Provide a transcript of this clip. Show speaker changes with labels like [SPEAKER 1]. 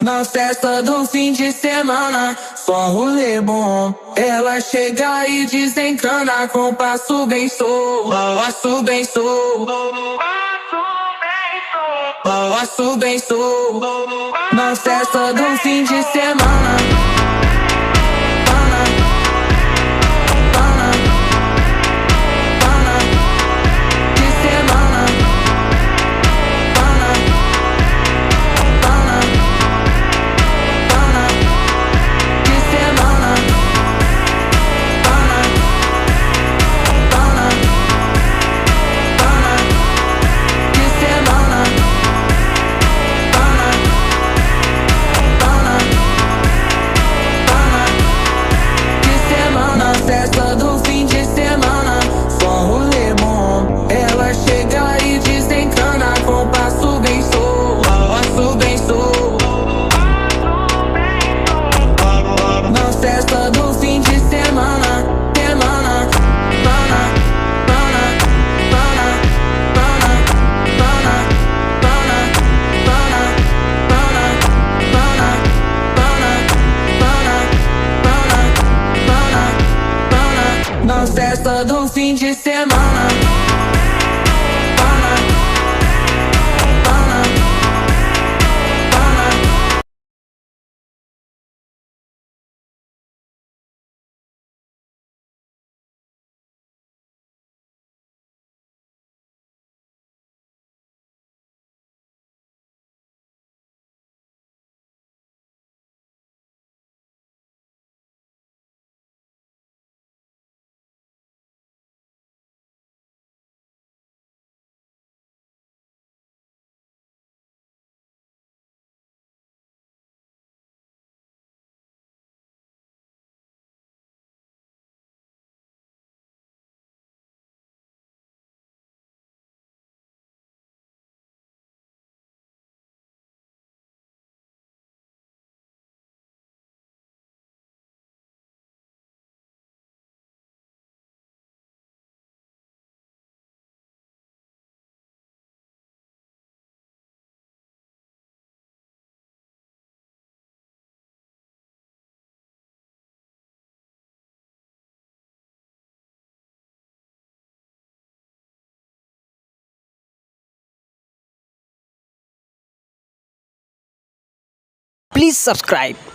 [SPEAKER 1] Na festa do fim de semana, só um rolê bom. Ela chega e desencana com passo bem sou, passo bem sou, passo bem sou. Na festa do fim de semana, festa do fim de semana, só um rolê bom. Ela chega e desencana com passo bem sou, passo bem sou. Na festa do fim de semana, semana, pana, pana, pana, pana, pana, pana, pana, pana, pana, pana, pana, pana. Na festa do fim de semana, pana, pana, pana.
[SPEAKER 2] Please subscribe.